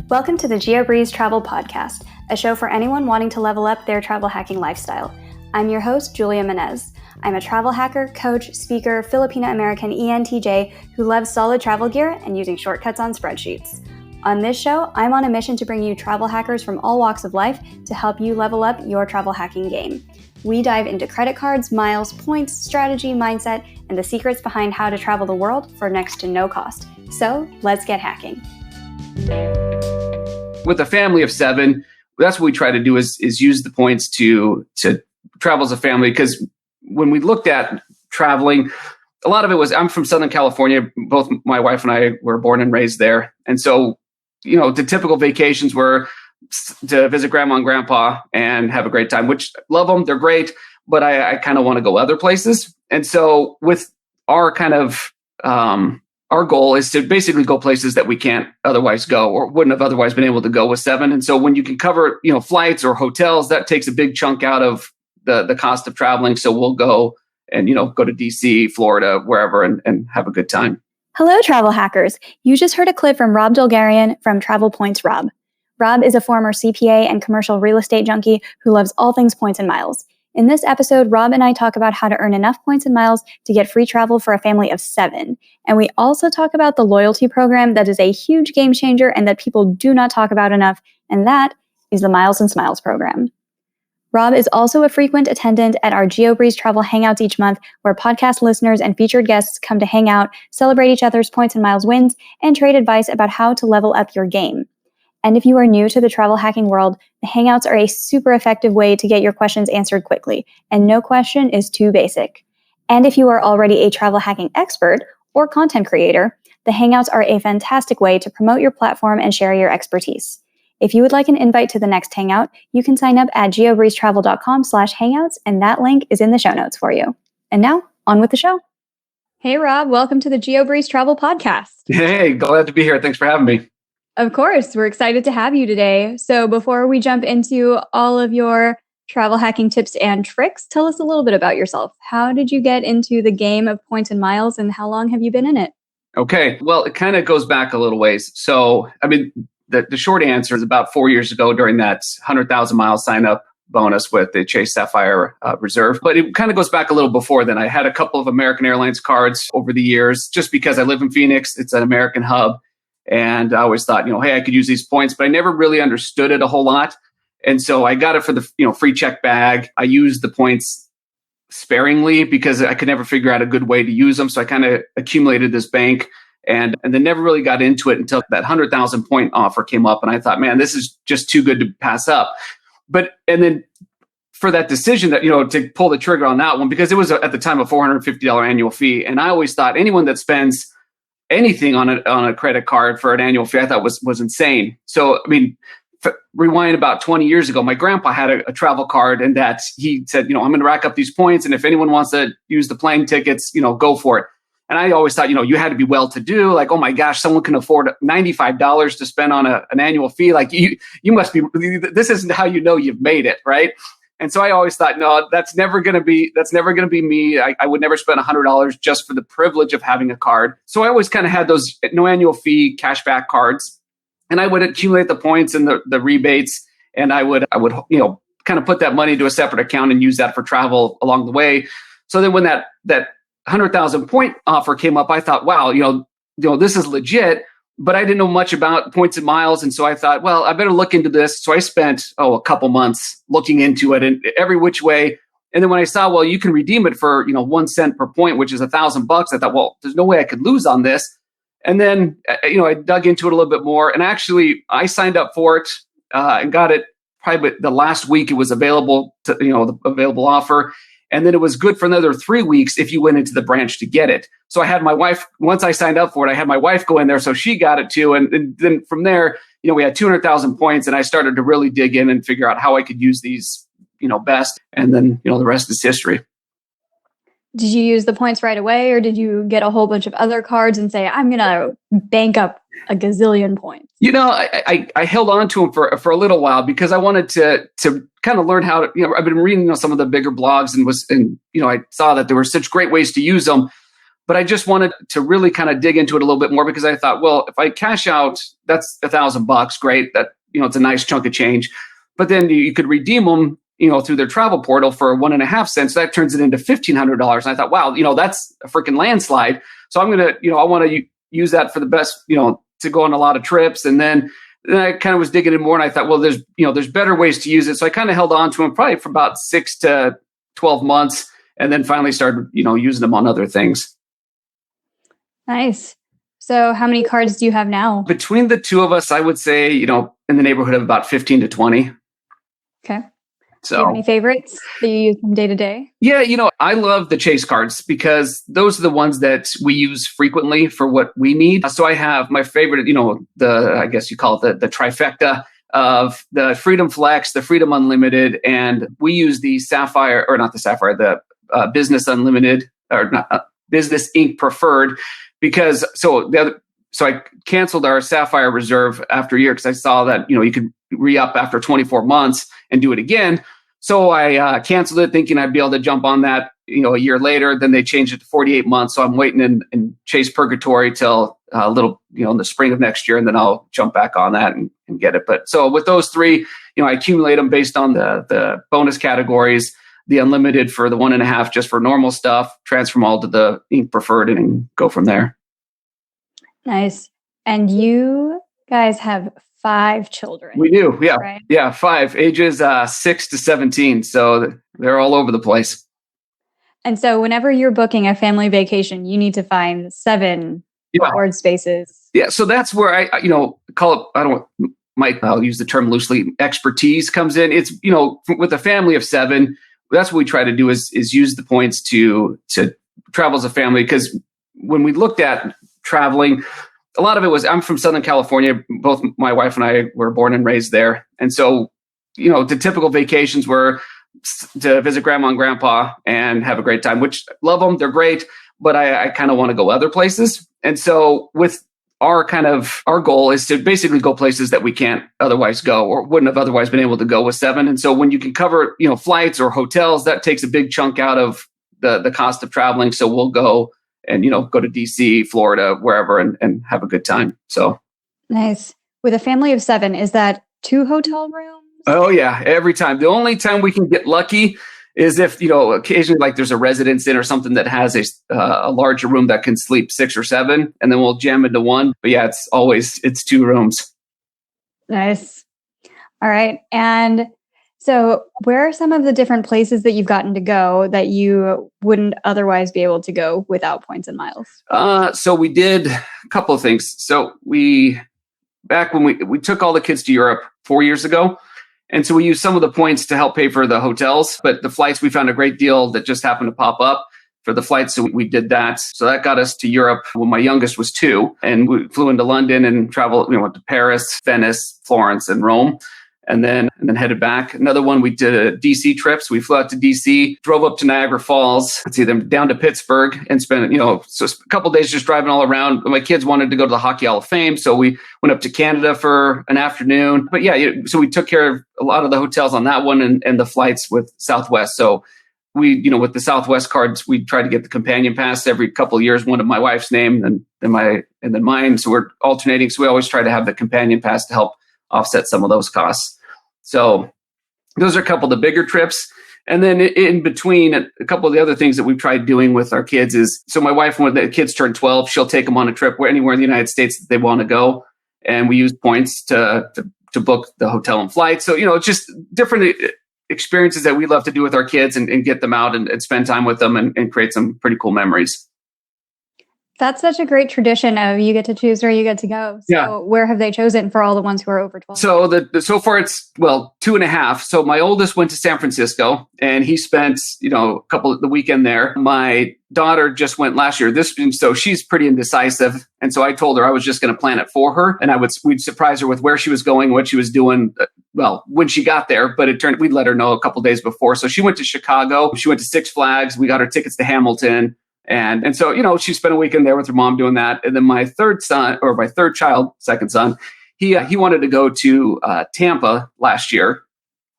Welcome to the Geobreeze Travel Podcast, a show for anyone wanting to level up their travel hacking lifestyle. I'm your host, Julia Menez. I'm a travel hacker, coach, speaker, Filipino-American ENTJ who loves solid travel gear and using shortcuts on spreadsheets. On this show, I'm on a mission to bring you travel hackers from all walks of life to help you level up your travel hacking game. We dive into credit cards, miles, points, strategy, mindset, and the secrets behind how to travel the world for next to no cost. So let's get hacking. With a family of 7, that's what we try to do is use the points to travel as a family. Because when we looked at traveling, a lot of it was, I'm from Southern California. Both my wife and I were born and raised there. And so, the typical vacations were to visit grandma and grandpa and have a great time, which love them. They're great, but I kind of want to go other places. And so with our kind of, our goal is to basically go places that we can't otherwise go or wouldn't have otherwise been able to go with 7. And so when you can cover, flights or hotels, that takes a big chunk out of the cost of traveling. So we'll go and, go to DC, Florida, wherever, and have a good time. Hello, travel hackers. You just heard a clip from Rob Dulgarian from Travel Points Rob. Rob is a former CPA and commercial real estate junkie who loves all things points and miles. In this episode, Rob and I talk about how to earn enough points and miles to get free travel for a family of 7. And we also talk about the loyalty program that is a huge game changer and that people do not talk about enough, and that is the Miles and Smiles program. Rob is also a frequent attendant at our Geobreeze Travel Hangouts each month, where podcast listeners and featured guests come to hang out, celebrate each other's points and miles wins, and trade advice about how to level up your game. And if you are new to the travel hacking world, the Hangouts are a super effective way to get your questions answered quickly, and no question is too basic. And if you are already a travel hacking expert or content creator, the Hangouts are a fantastic way to promote your platform and share your expertise. If you would like an invite to the next Hangout, you can sign up at geobreezetravel.com/hangouts, and that link is in the show notes for you. And now, on with the show. Hey, Rob, welcome to the Geobreeze Travel Podcast. Hey, glad to be here. Thanks for having me. Of course, we're excited to have you today. So before we jump into all of your travel hacking tips and tricks, tell us a little bit about yourself. How did you get into the game of points and miles, and how long have you been in it? Okay, well, it kind of goes back a little ways. So, the short answer is about 4 years ago during that 100,000 mile sign up bonus with the Chase Sapphire Reserve. But it kind of goes back a little before then. I had a couple of American Airlines cards over the years, just because I live in Phoenix. It's an American hub. And I always thought, hey, I could use these points, but I never really understood it a whole lot. And so I got it for the, free check bag. I used the points sparingly because I could never figure out a good way to use them. So I kind of accumulated this bank and then never really got into it until that 100,000 point offer came up. And I thought, man, this is just too good to pass up. And then for that decision that, to pull the trigger on that one, because it was at the time a $450 annual fee. And I always thought anyone that spends anything on a credit card for an annual fee, I thought was insane. So, rewind about 20 years ago, my grandpa had a travel card, and that he said, I'm going to rack up these points, and if anyone wants to use the plane tickets, go for it. And I always thought, you had to be well-to-do. Like, oh my gosh, someone can afford $95 to spend on an annual fee. Like, you must be. This isn't how you've made it, right? And so I always thought, no, that's never going to be me. I would never spend $100 just for the privilege of having a card. So I always kind of had those no annual fee cashback cards, and I would accumulate the points and the rebates, and I would kind of put that money into a separate account and use that for travel along the way. So then when that 100,000 point offer came up, I thought, wow, this is legit. But I didn't know much about points and miles. And so I thought, well, I better look into this. So I spent, a couple months looking into it in every which way. And then when I saw, well, you can redeem it for, 1 cent per point, which is $1,000. I thought, well, there's no way I could lose on this. And then, I dug into it a little bit more. And actually, I signed up for it and got it probably the last week it was available to, the available offer. And then it was good for another 3 weeks if you went into the branch to get it. So I had my wife, once I signed up for it, I had my wife go in there. So she got it too. And then from there, we had 200,000 points, and I started to really dig in and figure out how I could use these, best. And then, the rest is history. Did you use the points right away, or did you get a whole bunch of other cards and say, I'm going to bank up a gazillion points? I held on to them for a little while because I wanted to kind of learn how to, I've been reading some of the bigger blogs and I saw that there were such great ways to use them. But I just wanted to really kind of dig into it a little bit more because I thought, well, if I cash out, that's $1,000, great. That, it's a nice chunk of change. But then you could redeem them, through their travel portal for 1.5 cents. So that turns it into $1,500. And I thought, wow, that's a freaking landslide. So I'm going to, I want to use that for the best, to go on a lot of trips. And then I kind of was digging in more and I thought, well, there's better ways to use it. So I kind of held on to them probably for about 6 to 12 months and then finally started, using them on other things. Nice. So how many cards do you have now? Between the two of us, I would say, in the neighborhood of about 15 to 20. Okay. So, do you have any favorites that you use from day to day? Yeah, I love the chase cards because those are the ones that we use frequently for what we need. So I have my favorite, I guess you call it the trifecta of the Freedom Flex, the Freedom Unlimited, and we use the Sapphire, or not the Sapphire, the Business Unlimited, or not Business Inc. Preferred, because so I canceled our Sapphire Reserve after a year because I saw that you could re-up after 24 months and do it again. So I canceled it thinking I'd be able to jump on that, a year later. Then they changed it to 48 months. So I'm waiting in Chase Purgatory till a little, in the spring of next year, and then I'll jump back on that and get it. But so with those three, I accumulate them based on the bonus categories, the unlimited for the 1.5 just for normal stuff, transfer them all to the Inc. Preferred and go from there. Nice. And you guys have 5 children. We do, yeah. Right? Yeah, 5, ages 6 to 17. So they're all over the place. And so whenever you're booking a family vacation, you need to find 7 board spaces. Yeah, so that's where I call it, I'll use the term loosely, expertise comes in. It's, with a family of 7, that's what we try to do is use the points to travel as a family. Because when we looked at traveling, a lot of it was, I'm from Southern California. Both my wife and I were born and raised there. And so, the typical vacations were to visit grandma and grandpa and have a great time, which love them. They're great, but I kind of want to go other places. And so with our goal is to basically go places that we can't otherwise go or wouldn't have otherwise been able to go with 7. And so when you can cover, flights or hotels, that takes a big chunk out of the cost of traveling. So we'll go and, go to DC, Florida, wherever, and have a good time. So nice. With a family of 7, is that 2 hotel rooms? Oh yeah, every time. The only time we can get lucky is if, occasionally like there's a residence inn or something that has a larger room that can sleep 6 or 7, and then we'll jam into one. But yeah, it's 2 rooms. Nice. All right. And so where are some of the different places that you've gotten to go that you wouldn't otherwise be able to go without points and miles? So we did a couple of things. So back when we took all the kids to Europe 4 years ago. And so we used some of the points to help pay for the hotels, but the flights, we found a great deal that just happened to pop up for the flights. So we did that. So that got us to Europe when my youngest was 2, and we flew into London and traveled, went to Paris, Venice, Florence, and Rome. And then headed back. Another one, we did a DC trips. We flew out to DC, drove up to Niagara Falls, then down to Pittsburgh, and spent, so a couple of days just driving all around. My kids wanted to go to the Hockey Hall of Fame, so we went up to Canada for an afternoon. But yeah, so we took care of a lot of the hotels on that one and the flights with Southwest. So we, with the Southwest cards, we try to get the companion pass every couple of years, one of my wife's name and then mine. So we're alternating. So we always try to have the companion pass to help offset some of those costs. So those are a couple of the bigger trips. And then in between, a couple of the other things that we've tried doing with our kids is, so my wife, when the kids turn 12, she'll take them on a trip anywhere in the United States that they want to go. And we use points to book the hotel and flight. So, it's just different experiences that we love to do with our kids and get them out and spend time with them and create some pretty cool memories. That's such a great tradition of you get to choose where you get to go. So where have they chosen for all the ones who are over 12? So so far it's 2.5. So my oldest went to San Francisco and he spent, the weekend there. My daughter just went last year. So she's pretty indecisive. And so I told her I was just going to plan it for her. And we'd surprise her with where she was going, what she was doing, when she got there. But it turned, we'd let her know a couple days before. So she went to Chicago. She went to Six Flags. We got her tickets to Hamilton. And so, she spent a weekend there with her mom doing that. And then my second son, he wanted to go to Tampa last year.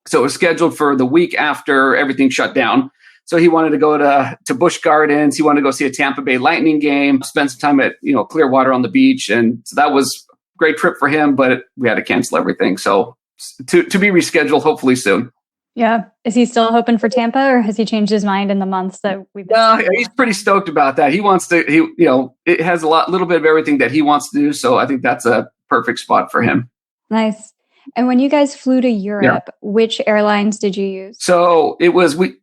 So it was scheduled for the week after everything shut down. So he wanted to go to Busch Gardens. He wanted to go see a Tampa Bay Lightning game, spend some time at, Clearwater on the beach. And so that was a great trip for him, but we had to cancel everything. So to be rescheduled hopefully soon. Yeah. Is he still hoping for Tampa, or has he changed his mind in the months that we've been? No, he's pretty stoked about that. He wants to, it has little bit of everything that he wants to do. So I think that's a perfect spot for him. Nice. And when you guys flew to Europe, which airlines did you use? So it was, we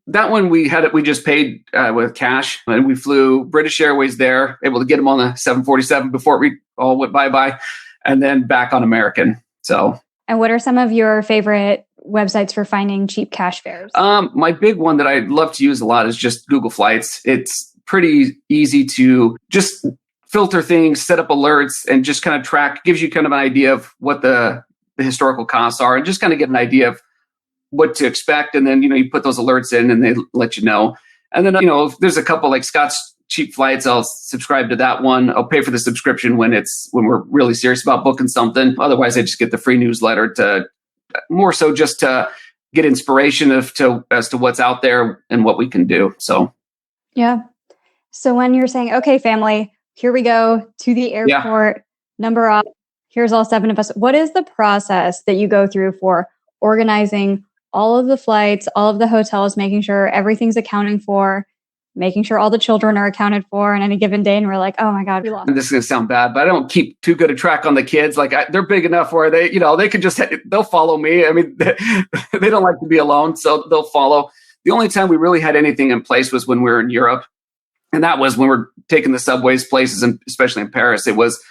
just paid with cash, and we flew British Airways there, able to get them on the 747 before we all went bye-bye, and then back on American. So. And what are some of your favorite websites for finding cheap cash fares? My big one that I love to use a lot is just Google Flights. It's pretty easy to just filter things, set up alerts, and just kind of track, gives you kind of an idea of what the historical costs are, and just kind of get an idea of what to expect. And then, you put those alerts in and they let you know. And then, if there's a couple like Scott's Cheap Flights, I'll subscribe to that one. I'll pay for the subscription when we're really serious about booking something. Otherwise, I just get the free newsletter to more so just to get inspiration as to what's out there and what we can do. So, yeah. So when you're saying, okay, family, here we go to the airport, number off, here's all 7 of us. What is the process that you go through for organizing all of the flights, all of the hotels, making sure everything's accounted for, making sure all the children are accounted for on any given day? And we're like, oh my God, we lost. And this is going to sound bad, but I don't keep too good a track on the kids. Like they're big enough where they could they'll follow me. I mean, they don't like to be alone, so they'll follow. The only time we really had anything in place was when we were in Europe. And that was when we're taking the subways places, and especially in Paris. It was,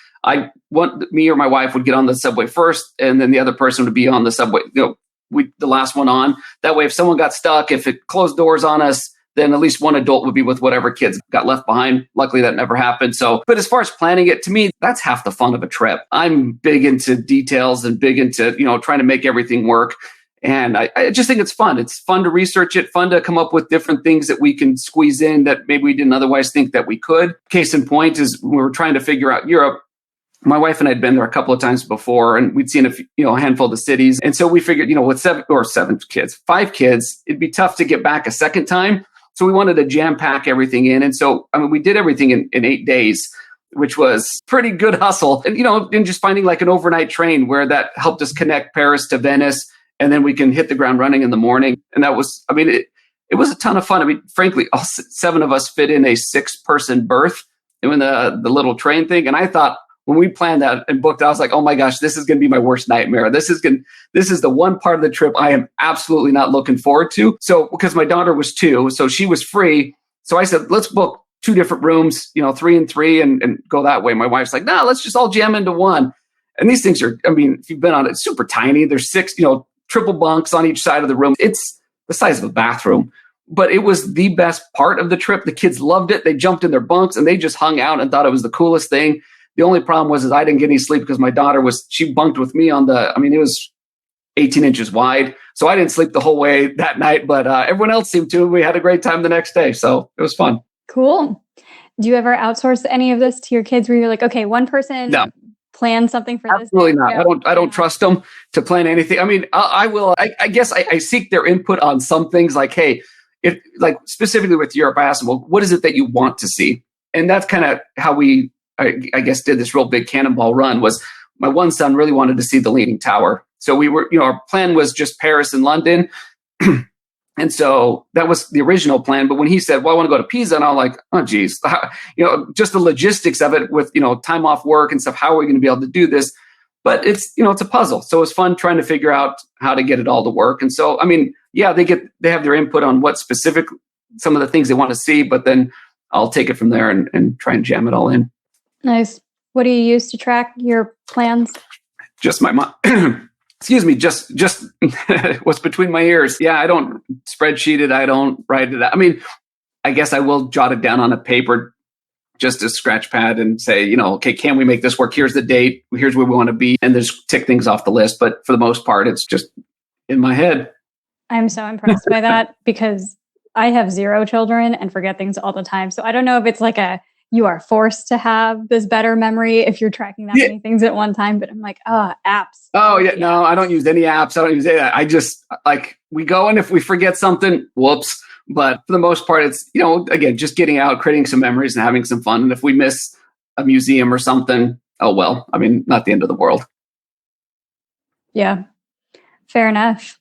me or my wife would get on the subway first, and then the other person would be on the subway, the last one on. That way, if someone got stuck, if it closed doors on us, then at least one adult would be with whatever kids got left behind. Luckily, that never happened. So, but as far as planning it, to me, that's half the fun of a trip. I'm big into details and big into, trying to make everything work. And I just think it's fun. It's fun to research it, fun to come up with different things that we can squeeze in that maybe we didn't otherwise think that we could. Case in point is when we were trying to figure out Europe. My wife and I had been there a couple of times before, and we'd seen a handful of the cities. And so we figured, with 5 kids, it'd be tough to get back a second time. So we wanted to jam pack everything in. And so, we did everything in 8 days, which was pretty good hustle. And, and just finding like an overnight train where that helped us connect Paris to Venice. And then we can hit the ground running in the morning. And that was, it was a ton of fun. Frankly, all 7 of us fit in a 6-person berth doing the little train thing. And I thought, when we planned that and booked, I was like, oh my gosh, this is going to be my worst nightmare. This is the one part of the trip I am absolutely not looking forward to. So, because my daughter was 2, so she was free. So I said, let's book 2 different rooms, 3 and 3 and go that way. My wife's like, no, let's just all jam into one. And these things are, if you've been on it, it's super tiny. There's 6, triple bunks on each side of the room. It's the size of a bathroom. But it was the best part of the trip. The kids loved it. They jumped in their bunks and they just hung out and thought it was the coolest thing. The only problem was I didn't get any sleep because my daughter she bunked with me on it was 18 inches wide. So I didn't sleep the whole way that night, but everyone else seemed to. We had a great time the next day. So it was fun. Cool. Do you ever outsource any of this to your kids where you're like, okay, one person plan something for this? Absolutely not. I don't trust them to plan anything. I will. I guess I seek their input on some things like, hey, specifically with Europe, I asked them, well, what is it that you want to see? And that's kind of how we, I guess, did this real big cannonball run. Was my one son really wanted to see the Leaning Tower. So we were, our plan was just Paris and London. And so that was the original plan. But when he said, well, I want to go to Pisa, and I'm like, oh, geez, just the logistics of it with, time off work and stuff. How are we going to be able to do this? But it's, it's a puzzle. So it's fun trying to figure out how to get it all to work. And so, they have their input on what specific, some of the things they want to see, but then I'll take it from there and try and jam it all in. Nice. What do you use to track your plans? Just my mom. Excuse me, just what's between my ears. Yeah, I don't spreadsheet it. I don't write it out. I guess I will jot it down on a paper, just a scratch pad, and say, okay, can we make this work? Here's the date. Here's where we want to be. And just tick things off the list. But for the most part, it's just in my head. I'm so impressed by that because I have 0 children and forget things all the time. So I don't know if it's like you are forced to have this better memory if you're tracking that many things at one time. But I'm like, apps. Oh, yeah. No, I don't use any apps. I don't use any. I just we go, and if we forget something, whoops. But for the most part, it's, again, just getting out, creating some memories and having some fun. And if we miss a museum or something, oh, well, I mean, not the end of the world. Yeah, fair enough.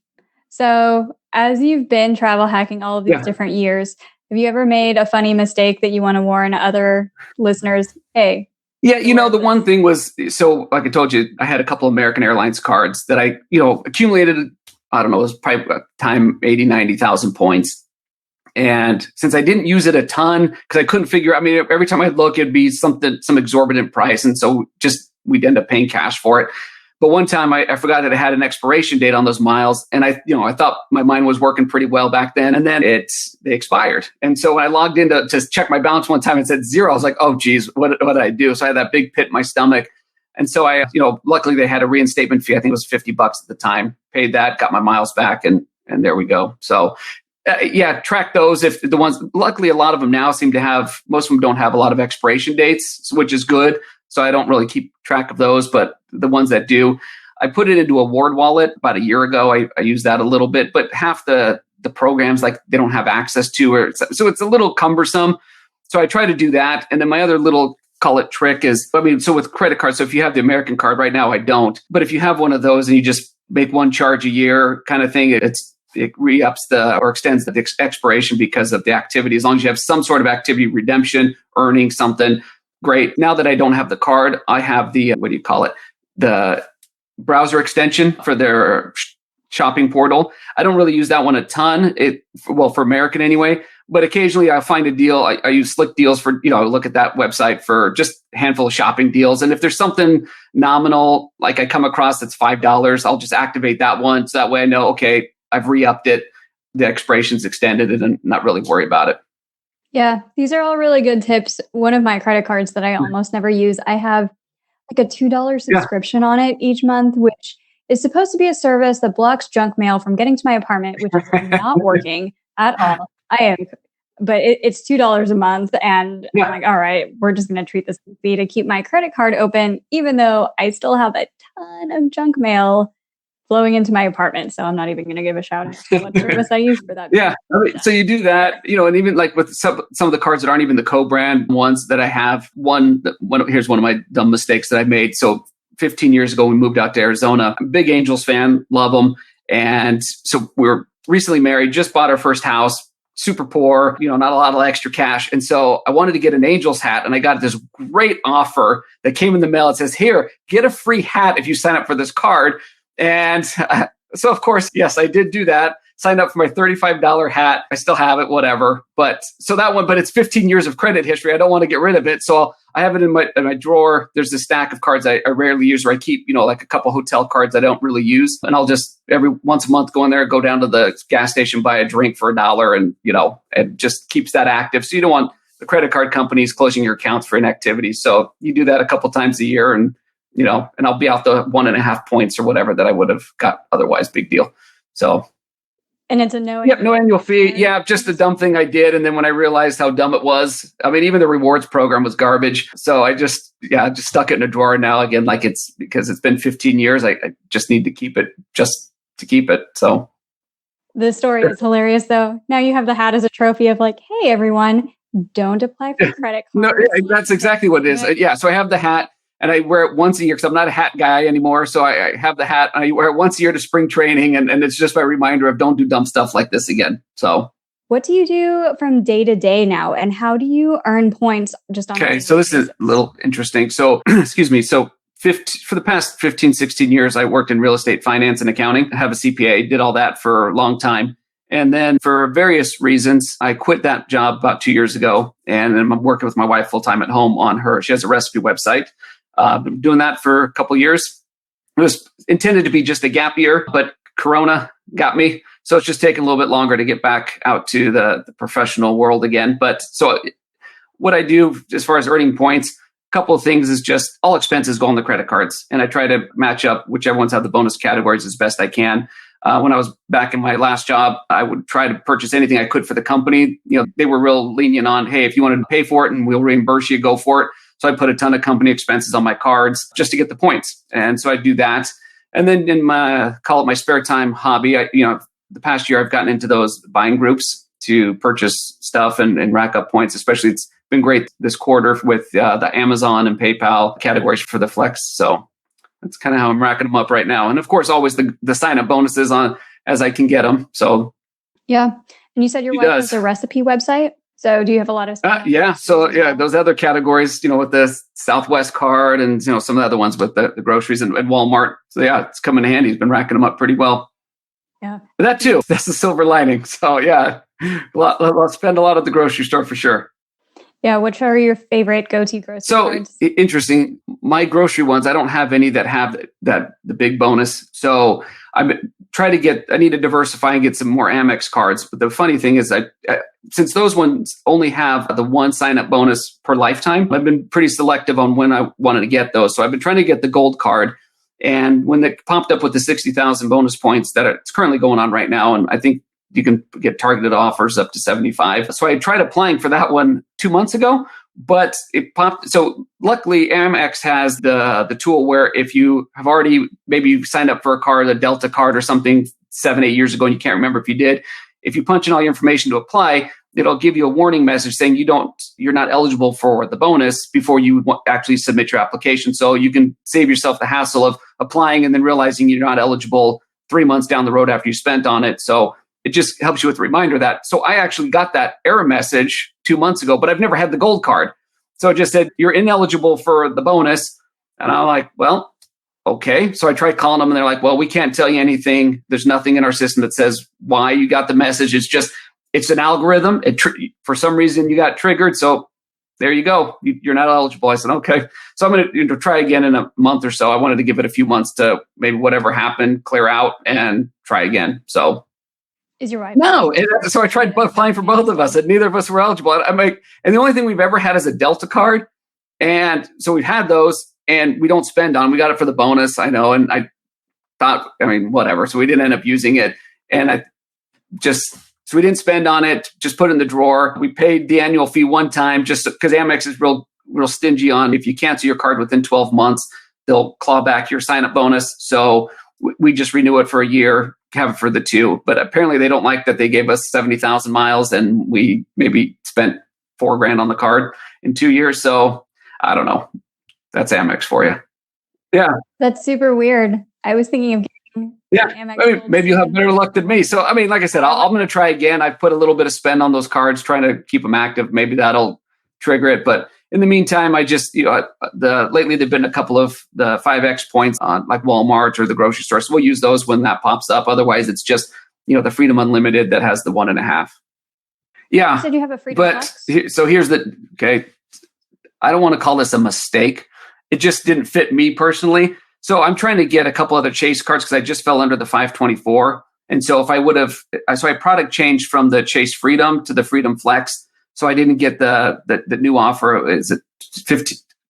So as you've been travel hacking all of these different years, have you ever made a funny mistake that you want to warn other listeners? Hey. Yeah, the one thing was, so like I told you, I had a couple American Airlines cards that I, accumulated, I don't know, it was probably at the time 80, 90,000 points. And since I didn't use it a ton, because I couldn't figure, I mean, every time I'd look, it'd be some exorbitant price. And so we'd end up paying cash for it. But one time I forgot that it had an expiration date on those miles. And I thought my mind was working pretty well back then. And then they expired. And so when I logged in to check my balance one time, it said 0. I was like, oh, geez, what did I do? So I had that big pit in my stomach. And so I, luckily they had a reinstatement fee. I think it was $50 at the time. Paid that, got my miles back, and there we go. So track those. If the ones, luckily a lot of them now seem to have, most of them don't have a lot of expiration dates, which is good. So I don't really keep track of those, but the ones that do, I put it into a Ward wallet about a year ago. I used that a little bit, but half the programs, like, they don't have access to, so it's a little cumbersome. So I try to do that. And then my other little, call it trick, is, so with credit cards, so if you have the American card right now, I don't, but if you have one of those and you just make one charge a year kind of thing, it re-ups or extends the expiration because of the activity. As long as you have some sort of activity, redemption, earning something, great. Now that I don't have the card, I have the, the browser extension for their shopping portal. I don't really use that one a ton, for American anyway, but occasionally I find a deal. I use Slick Deals for, look at that website for just a handful of shopping deals. And if there's something nominal, like I come across that's $5, I'll just activate that one. So that way I know, okay, I've re-upped it, the expiration's extended, and not really worry about it. Yeah, these are all really good tips. One of my credit cards that I almost never use, I have like a $2 subscription on it each month, which is supposed to be a service that blocks junk mail from getting to my apartment, which is not working at all. But it's $2 a month. And I'm like, all right, we're just going to treat this fee to keep my credit card open, even though I still have a ton of junk mail flowing into my apartment. So I'm not even going to give a shout out to what service I use for that. Yeah. So you do that, and even like with some of the cards that aren't even the co-brand ones that I have, here's one of my dumb mistakes that I made. So 15 years ago, we moved out to Arizona. I'm a big Angels fan, love them. And so we were recently married, just bought our first house, super poor, not a lot of extra cash. And so I wanted to get an Angels hat, and I got this great offer that came in the mail. It says, here, get a free hat if you sign up for this card. And so, of course, yes, I did do that. Signed up for my $35 hat. I still have it, whatever. But it's 15 years of credit history. I don't want to get rid of it. So I have it in my drawer. There's a stack of cards I rarely use, where I keep, like a couple hotel cards I don't really use. And I'll just every once a month go in there, go down to the gas station, buy a drink for $1, and, it just keeps that active. So you don't want the credit card companies closing your accounts for inactivity. So you do that a couple times a year, and and I'll be out the 1.5 points or whatever that I would have got otherwise. Big deal. So. And it's a no annual fee. Yeah, just a dumb thing I did. And then when I realized how dumb it was, even the rewards program was garbage. So I just stuck it in a drawer now again, because it's been 15 years. I just need to keep it just to keep it. So. The story is hilarious though. Now you have the hat as a trophy of like, hey, everyone, don't apply for credit cards. No, that's exactly what it is. Yeah. So I have the hat. And I wear it once a year because I'm not a hat guy anymore. So I have the hat, and I wear it once a year to spring training. And it's just my reminder of don't do dumb stuff like this again. So what do you do from day to day now? And how do you earn points just on? Okay, so this is a little interesting. So, excuse me. So for the past 15, 16 years, I worked in real estate finance and accounting. I have a CPA, did all that for a long time. And then for various reasons, I quit that job about 2 years ago. And I'm working with my wife full time at home on she has a recipe website. Been doing that for a couple of years. It was intended to be just a gap year, but Corona got me. So it's just taking a little bit longer to get back out to the professional world again. But so what I do as far as earning points, a couple of things is just all expenses go on the credit cards. And I try to match up whichever ones have the bonus categories as best I can. When I was back in my last job, I would try to purchase anything I could for the company. They were real lenient on, hey, if you wanted to pay for it and we'll reimburse you, go for it. So I put a ton of company expenses on my cards just to get the points. And so I do that. And then in my spare time hobby, the past year I've gotten into those buying groups to purchase stuff and rack up points. Especially, it's been great this quarter with the Amazon and PayPal categories for the Flex. So that's kind of how I'm racking them up right now. And of course, always the sign up bonuses on as I can get them. So yeah. And you said your wife has a recipe website. So do you have a lot of yeah. So yeah, those other categories, with the Southwest card and, some of the other ones with the groceries and Walmart. So yeah, it's coming in handy. He's been racking them up pretty well. Yeah. But that too, that's the silver lining. So yeah, I'll spend a lot at the grocery store for sure. Yeah. Which are your favorite go-to grocery cards? So interesting. My grocery ones, I don't have any that have the big bonus. So I need to diversify and get some more Amex cards. But the funny thing is since those ones only have the one sign up bonus per lifetime, I've been pretty selective on when I wanted to get those. So I've been trying to get the gold card. And when it popped up with the 60,000 bonus points that it's currently going on right now, and I think you can get targeted offers up to 75. So I tried applying for that one 2 months ago, but it popped. So luckily, Amex has the tool where if you have already, maybe you signed up for a card, a Delta card or something 7-8 years ago, and you can't remember if you did, if you punch in all your information to apply, it'll give you a warning message saying you're not eligible for the bonus before you actually submit your application. So you can save yourself the hassle of applying and then realizing you're not eligible 3 months down the road after you spent on it. So it just helps you with a reminder that. So I actually got that error message 2 months ago, but I've never had the gold card. So it just said, you're ineligible for the bonus. And I'm like, well, okay. So I tried calling them and they're like, well, we can't tell you anything. There's nothing in our system that says why you got the message. It's an algorithm. For some reason you got triggered. So there you go. You're not eligible. I said, okay. So I'm going to try again in a month or so. I wanted to give it a few months to maybe whatever happened, clear out and try again. So is your wife? No. So I tried applying for both of us and neither of us were eligible. And the only thing we've ever had is a Delta card. And so we've had those and we don't spend on, we got it for the bonus. I know. And I thought, whatever. So we didn't end up using it. And so we didn't spend on it, just put it in the drawer. We paid the annual fee one time just because Amex is real stingy on if you cancel your card within 12 months, they'll claw back your sign up bonus. So we just renew it for a year, have it for the 2. But apparently they don't like that they gave us 70,000 miles and we maybe spent $4,000 on the card in 2 years. So I don't know. That's Amex for you. Yeah. That's super weird. I was thinking of getting Amex. Maybe you'll have better luck than me. So, like I said, I'm going to try again. I've put a little bit of spend on those cards, trying to keep them active. Maybe that'll trigger it. But in the meantime, I just, lately there've been a couple of the 5X points on like Walmart or the grocery store. So we'll use those when that pops up. Otherwise, it's just, the Freedom Unlimited that has the 1.5. Yeah. You said you have a Freedom Flex? So here's okay. I don't want to call this a mistake. It just didn't fit me personally. So I'm trying to get a couple other Chase cards because I just fell under the 524. And so if I would have, so I product changed from the Chase Freedom to the Freedom Flex. So I didn't get the new offer. Is it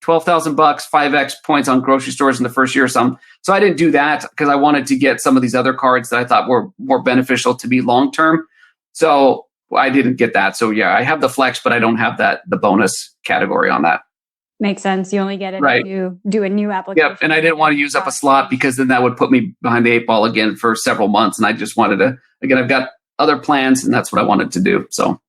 $12,000, 5X points on grocery stores in the first year or something. So I didn't do that because I wanted to get some of these other cards that I thought were more beneficial to me long-term. So I didn't get that. So yeah, I have the Flex, but I don't have the bonus category on that. Makes sense. You only get it if you do a new application. Yep. And I didn't want to use up a slot because then that would put me behind the 8 ball again for several months. And I just wanted to, again, I've got other plans and that's what I wanted to do. So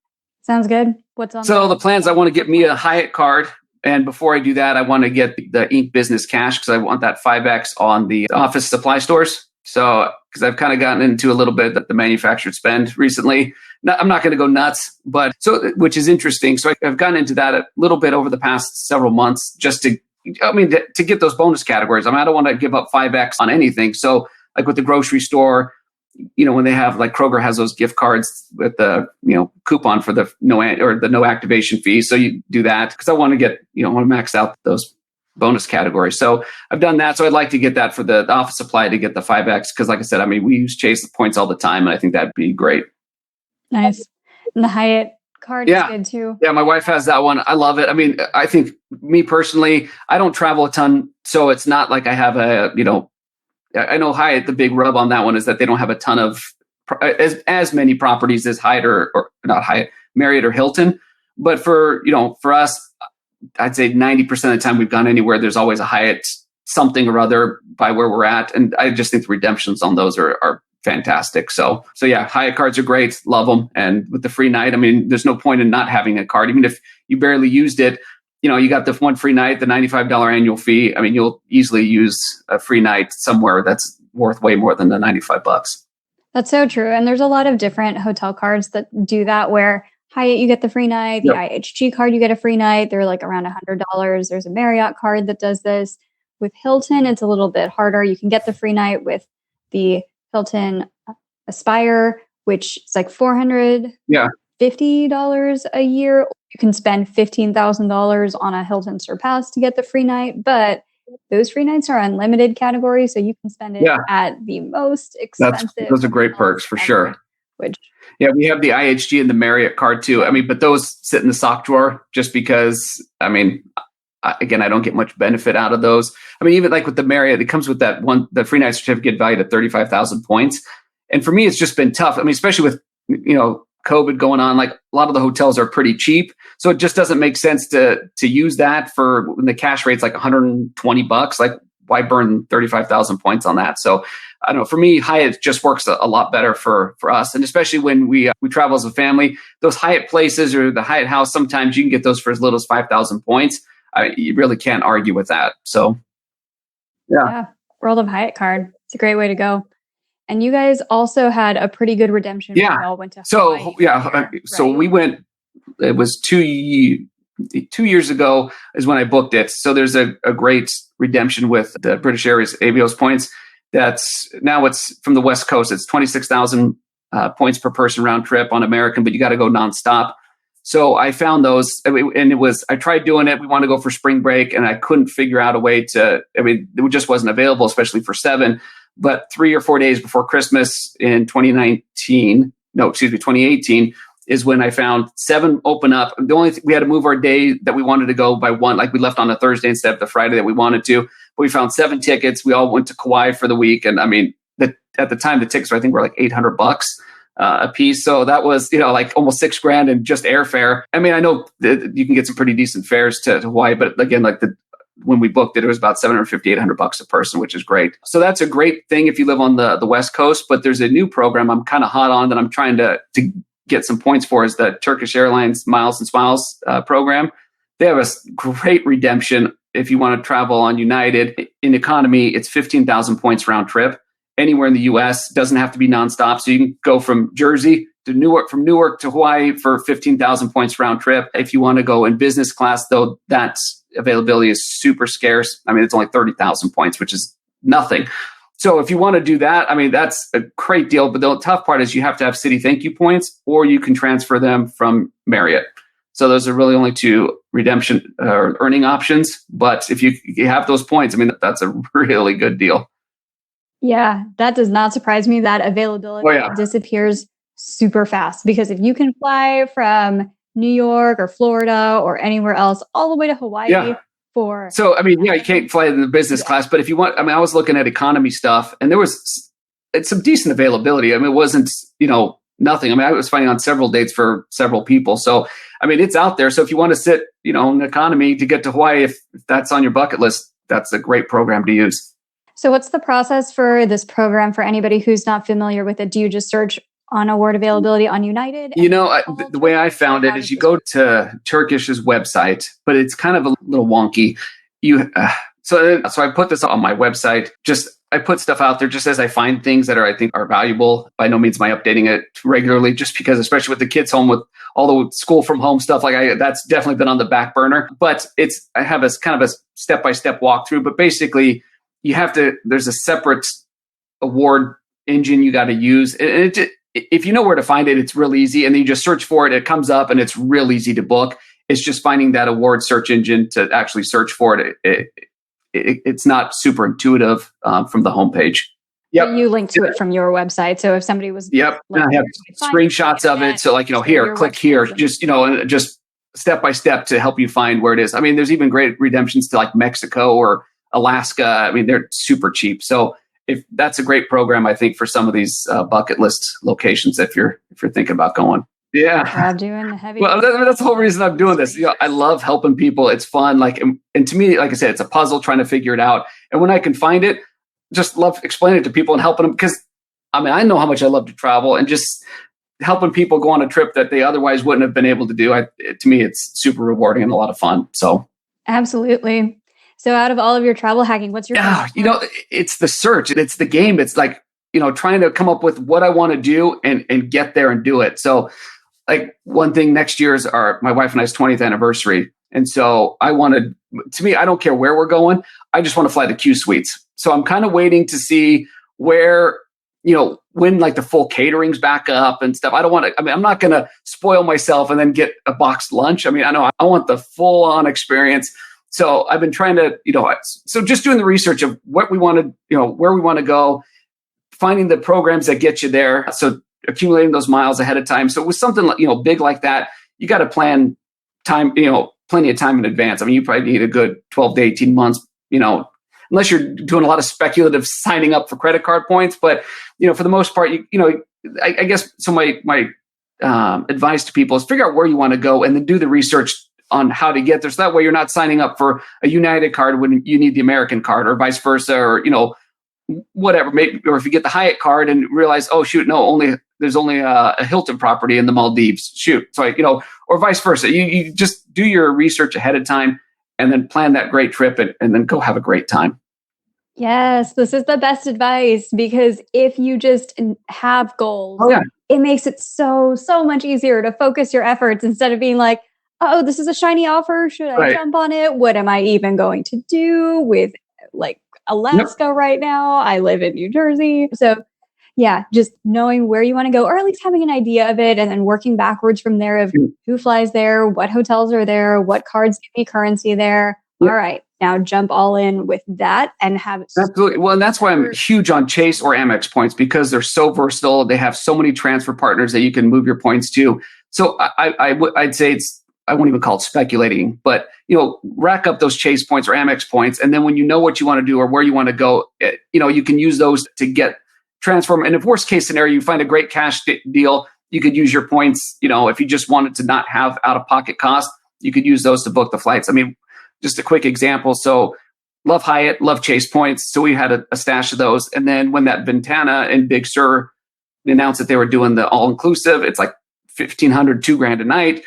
sounds good. What's on the plans? I want to get me a Hyatt card. And before I do that, I want to get the Ink Business Cash because I want that 5X on the office supply stores. So, because I've kind of gotten into a little bit of the manufactured spend recently. I'm not going to go nuts, but which is interesting. So I've gotten into that a little bit over the past several months just to get those bonus categories. I don't want to give up 5X on anything. So like with the grocery store, when they have like Kroger has those gift cards with the, coupon for the no activation fee. So you do that because I want to get, want to max out those bonus categories. So I've done that. So I'd like to get that for the office supply to get the 5X. Because like I said, we use Chase points all the time. And I think that'd be great. Nice. And the Hyatt card is good too. Yeah, my wife has that one. I love it. I think me personally, I don't travel a ton. So it's not like I have I know Hyatt, the big rub on that one is that they don't have a ton of as many properties as Hyatt or not Hyatt, Marriott or Hilton. But for us, I'd say 90% of the time we've gone anywhere, there's always a Hyatt something or other by where we're at. And I just think the redemptions on those are fantastic. So yeah, Hyatt cards are great. Love them. And with the free night, I mean, there's no point in not having a card. Even if you barely used it, you got the one free night, the $95 annual fee. I mean, you'll easily use a free night somewhere that's worth way more than the $95. That's so true. And there's a lot of different hotel cards that do that, where Hyatt, you get the free night, the IHG card, you get a free night. They're like around $100. There's a Marriott card that does this. With Hilton, it's a little bit harder. You can get the free night with the Hilton Aspire, which is like $450 a year. You can spend $15,000 on a Hilton Surpass to get the free night, but those free nights are unlimited category, so you can spend it at the most expensive. Those are great perks for sure. We have the IHG and the Marriott card too. I mean, but those sit in the sock drawer just because, I mean, again, I don't get much benefit out of those. I mean, even like with the Marriott, it comes with the free night certificate valued at 35,000 points. And for me, it's just been tough. I mean, especially with, COVID going on, like a lot of the hotels are pretty cheap. So it just doesn't make sense to use that for when the cash rate's like $120. Like, why burn 35,000 points on that? So I don't know. For me, Hyatt just works a lot better for us. And especially when we travel as a family, those Hyatt places or the Hyatt house, sometimes you can get those for as little as 5,000 points. You really can't argue with that. So, yeah. World of Hyatt card. It's a great way to go. And you guys also had a pretty good redemption. Yeah. When you all went to Hawaii So we went, it was 2 years ago is when I booked it. So there's a great redemption with the British Airways Avios points. It's from the West Coast. It's 26,000 points per person round trip on American, but you got to go nonstop. So I found those, and I tried doing it. We wanted to go for spring break, and I couldn't figure out a way it just wasn't available, especially for 7. But 3 or 4 days before Christmas in 2018 is when I found 7 open up. The only we had to move our day that we wanted to go by one, like we left on a Thursday instead of the Friday that we wanted to. But we found 7 tickets. We all went to Kauai for the week. And I mean, at the time, the tickets I think were like $800 a piece. So that was, like almost $6,000 in just airfare. I mean, I know that you can get some pretty decent fares to Hawaii, but again, like when we booked it, it was about $750, $800 a person, which is great. So that's a great thing if you live on the West Coast. But there's a new program I'm kind of hot on that I'm trying to get some points for, is the Turkish Airlines Miles and Smiles program. They have a great redemption if you want to travel on United. In economy, it's 15,000 points round trip. Anywhere in the U.S., doesn't have to be nonstop. So you can go from Jersey to Newark, from Newark to Hawaii for 15,000 points round trip. If you want to go in business class, though, that's availability is super scarce. I mean, it's only 30,000 points, which is nothing. So if you want to do that, I mean, that's a great deal. But the tough part is you have to have city thank you points, or you can transfer them from Marriott. So those are really only 2 redemption or earning options. But if you have those points, I mean, that's a really good deal. Yeah, that does not surprise me. That availability disappears super fast, because if you can fly from New York or Florida or anywhere else all the way to Hawaii for... So, I mean, you can't fly in the business class, but if you want, I mean, I was looking at economy stuff, and it's some decent availability. I mean, it wasn't, nothing. I mean, I was finding on several dates for several people. So, I mean, it's out there. So if you want to sit, in economy to get to Hawaii, if that's on your bucket list, that's a great program to use. So what's the process for this program for anybody who's not familiar with it? Do you just search on award availability on United? The way I found it is you go to Turkish's website, but it's kind of a little wonky. So I put this on my website. I put stuff out there just as I find things that I think are valuable. By no means am I updating it regularly, just because, especially with the kids home with all the school from home stuff, that's definitely been on the back burner. But I have a kind of a step-by-step walkthrough. But basically, there's a separate award engine you got to use. And if you know where to find it, it's real easy. And then you just search for it. It comes up and it's real easy to book. It's just finding that award search engine to actually search for it. It's not super intuitive from the homepage. Yep. You link to it from your website. So if somebody was... Yep. And I have screenshots of it. So here, click here, just step by step to help you find where it is. I mean, there's even great redemptions to like Mexico or Alaska. I mean, they're super cheap. So if that's a great program, I think, for some of these bucket list locations, if you're thinking about going. Yeah. I'm doing the heavy. Well, that's the whole reason I'm doing this. I love helping people. It's fun. And to me, like I said, it's a puzzle trying to figure it out. And when I can find it, just love explaining it to people and helping them, because I mean, I know how much I love to travel, and just helping people go on a trip that they otherwise wouldn't have been able to do. To me, it's super rewarding and a lot of fun. So Absolutely. So out of all of your travel hacking, what's your favorite part? it's the search. It's the game. It's like, trying to come up with what I want to do and get there and do it. So like one thing next year is my wife and I's 20th anniversary. And so I don't care where we're going. I just want to fly the Q suites. So I'm kind of waiting to see where, when like the full catering's back up and stuff. I'm not going to spoil myself and then get a boxed lunch. I mean, I know I want the full on experience. So I've been trying to, so just doing the research of what we want to, where we want to go, finding the programs that get you there. So accumulating those miles ahead of time. So with something like, big like that, you got to plan time, plenty of time in advance. I mean, you probably need a good 12 to 18 months, unless you're doing a lot of speculative signing up for credit card points. But, for the most part, I guess, so my advice to people is figure out where you want to go and then do the research on how to get there. So that way you're not signing up for a United card when you need the American card, or vice versa, or, whatever. Maybe, or if you get the Hyatt card and realize, oh shoot, no, there's only a Hilton property in the Maldives. Shoot. So, or vice versa. You just do your research ahead of time and then plan that great trip and then go have a great time. Yes, this is the best advice, because if you just have goals, it makes it so much easier to focus your efforts instead of being like, oh, this is a shiny offer. Should I jump on it? What am I even going to do with like Alaska right now? I live in New Jersey. So yeah, just knowing where you want to go, or at least having an idea of it, and then working backwards from there of who flies there, what hotels are there, what cards give me currency there. All right, now jump all in with that and have it. Absolutely. Well, and that's why I'm huge on Chase or Amex points, because they're so versatile. They have so many transfer partners that you can move your points to. So I'd say I won't even call it speculating, but rack up those Chase points or Amex points, and then when you know what you want to do or where you want to go, you can use those to get transform. And if worst case scenario, you find a great cash deal, you could use your points. If you just wanted to not have out of pocket cost, you could use those to book the flights. I mean, just a quick example. So love Hyatt, love Chase points. So we had a stash of those. And then when that Ventana and Big Sur announced that they were doing the all inclusive, it's like $1,500, $2,000 a night.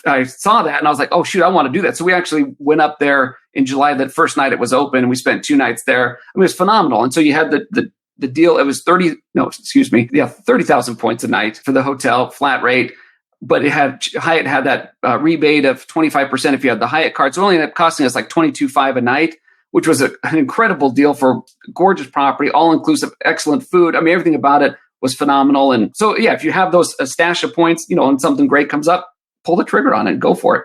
I saw that and I was like, oh shoot, I want to do that. So we actually went up there in July, that first night it was open, and we spent 2 nights there. I mean, it was phenomenal. And so you had the deal. It was 30,000 points a night for the hotel, flat rate. But Hyatt had that rebate of 25% if you had the Hyatt card. So it only ended up costing us like $22,500 a night, which was an incredible deal for gorgeous property, all inclusive, excellent food. I mean, everything about it was phenomenal. And so, yeah, if you have those stash of points, and something great comes up, pull the trigger on it and go for it.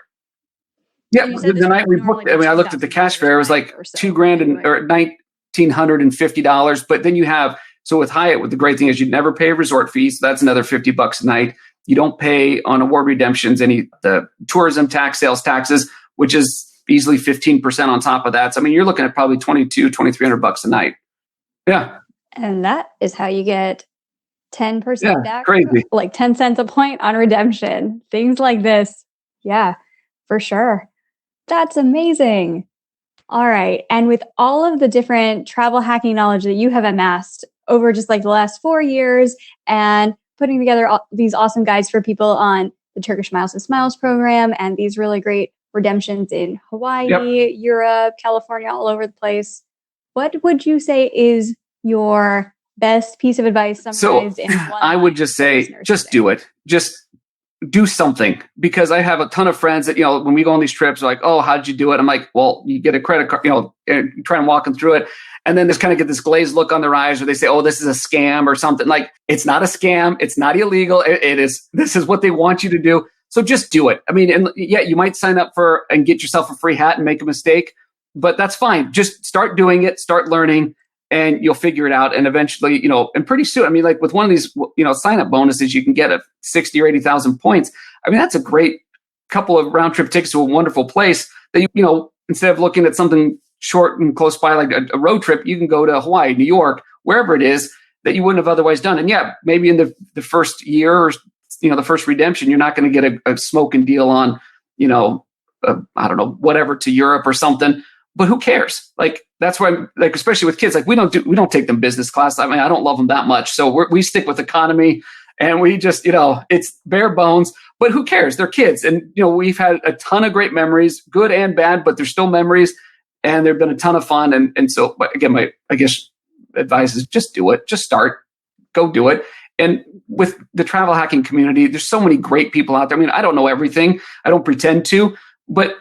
Yeah, the night we booked, I looked at the cash fare, it was like $2,000 or $1,950. But then you have, so with Hyatt, the great thing is you never pay resort fees. So that's another $50 a night. You don't pay on award redemptions the tourism tax, sales taxes, which is easily 15% on top of that. So, I mean, you're looking at probably $2,300 a night. Yeah. And that is how you get 10% back. Crazy. Like 10 cents a point on redemption. Things like this. Yeah, for sure. That's amazing. All right. And with all of the different travel hacking knowledge that you have amassed over just like the last 4 years, and putting together these awesome guides for people on the Turkish Miles and Smiles program, and these really great redemptions in Hawaii, Europe, California, all over the place, what would you say is your best piece of advice summarized in one? I would just say, just do it. Just do something. Because I have a ton of friends that, when we go on these trips, they're like, oh, how'd you do it? I'm like, well, you get a credit card, and you try and walk them through it. And then just kind of get this glazed look on their eyes, or they say, oh, this is a scam or something. Like, it's not a scam. It's not illegal. This is what they want you to do. So just do it. I mean, and yeah, you might sign up for and get yourself a free hat and make a mistake, but that's fine. Just start doing it, start learning, and you'll figure it out. And eventually, and pretty soon, I mean, like with one of these, sign up bonuses, you can get a 60 or 80,000 points. I mean, that's a great couple of round trip tickets to a wonderful place that, instead of looking at something short and close by, like a road trip, you can go to Hawaii, New York, wherever it is that you wouldn't have otherwise done. And yeah, maybe in the first year or, the first redemption, you're not going to get a smoking deal on, I don't know, whatever to Europe or something. but who cares? Like, that's why, like, especially with kids, like we don't take them business class. I mean, I don't love them that much. So we stick with economy, and we just, it's bare bones, but who cares? They're kids. And, we've had a ton of great memories, good and bad, but they're still memories, and they've been a ton of fun. And so, again, I guess advice is just do it. Just start, go do it. And with the travel hacking community, there's so many great people out there. I mean, I don't know everything. I don't pretend to, but,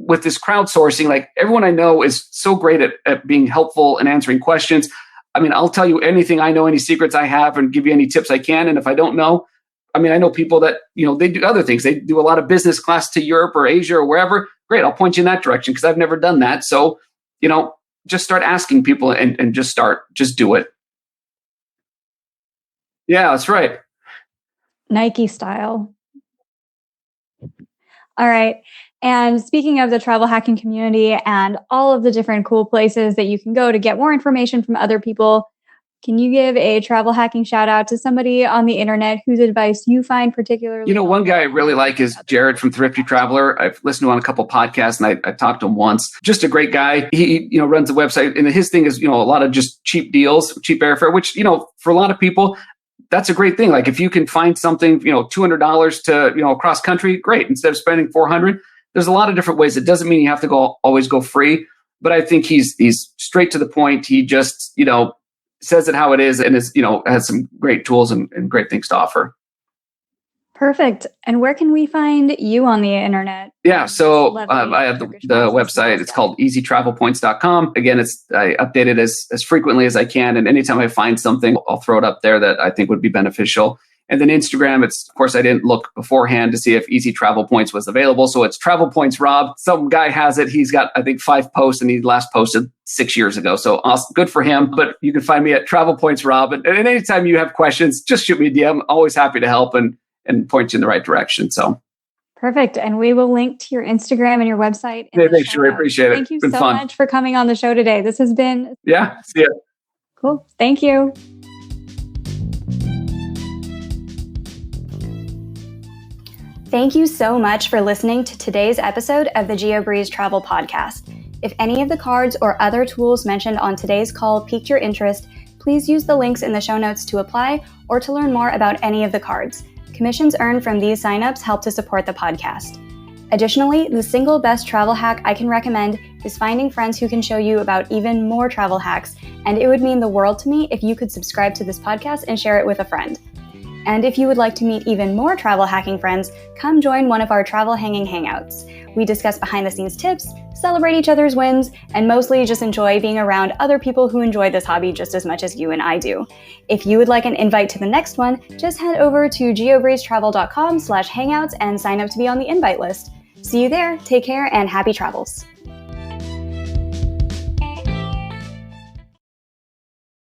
with this crowdsourcing, like, everyone I know is so great at being helpful and answering questions. I mean, I'll tell you anything I know, any secrets I have, and give you any tips I can. And if I don't know, I mean, I know people that, they do other things. They do a lot of business class to Europe or Asia or wherever. Great. I'll point you in that direction because I've never done that. So, just start asking people and just do it. Yeah, that's right. Nike style. All right. And speaking of the travel hacking community and all of the different cool places that you can go to get more information from other people, can you give a travel hacking shout out to somebody on the internet whose advice you find particularly? One guy I really like is Jared from Thrifty Traveler. I've listened to him on a couple of podcasts, and I talked to him once. Just a great guy. He runs a website, and his thing is a lot of just cheap deals, cheap airfare, which for a lot of people, that's a great thing. Like, if you can find something $200 to across country, great. Instead of spending $400. There's a lot of different ways. It doesn't mean you have to always go free, but I think he's straight to the point. He just, says it how it is, and is, has some great tools and great things to offer. Perfect. And where can we find you on the internet? Yeah. So I have the website. It's called easytravelpoints.com. Again, I update it as frequently as I can. And anytime I find something, I'll throw it up there that I think would be beneficial. And then Instagram, of course, I didn't look beforehand to see if Easy Travel Points was available. So it's Travel Points Rob. Some guy has it. He's got, I think, 5 posts, and he last posted 6 years ago. So awesome. Good for him. But you can find me at Travel Points Rob. And anytime you have questions, just shoot me a DM. I'm always happy to help and point you in the right direction. So perfect. And we will link to your Instagram and your website. Thanks, Sheree. Appreciate it. Thank you so much for coming on the show today. This has been... Yeah. See you. Cool. Thank you. Thank you so much for listening to today's episode of the Geobreeze Travel Podcast. If any of the cards or other tools mentioned on today's call piqued your interest, please use the links in the show notes to apply or to learn more about any of the cards. Commissions earned from these signups help to support the podcast. Additionally, the single best travel hack I can recommend is finding friends who can show you about even more travel hacks, and it would mean the world to me if you could subscribe to this podcast and share it with a friend. And if you would like to meet even more travel hacking friends, come join one of our travel hanging hangouts. We discuss behind the scenes tips, celebrate each other's wins, and mostly just enjoy being around other people who enjoy this hobby just as much as you and I do. If you would like an invite to the next one, just head over to geobreezetravel.com/hangouts and sign up to be on the invite list. See you there, take care, and happy travels.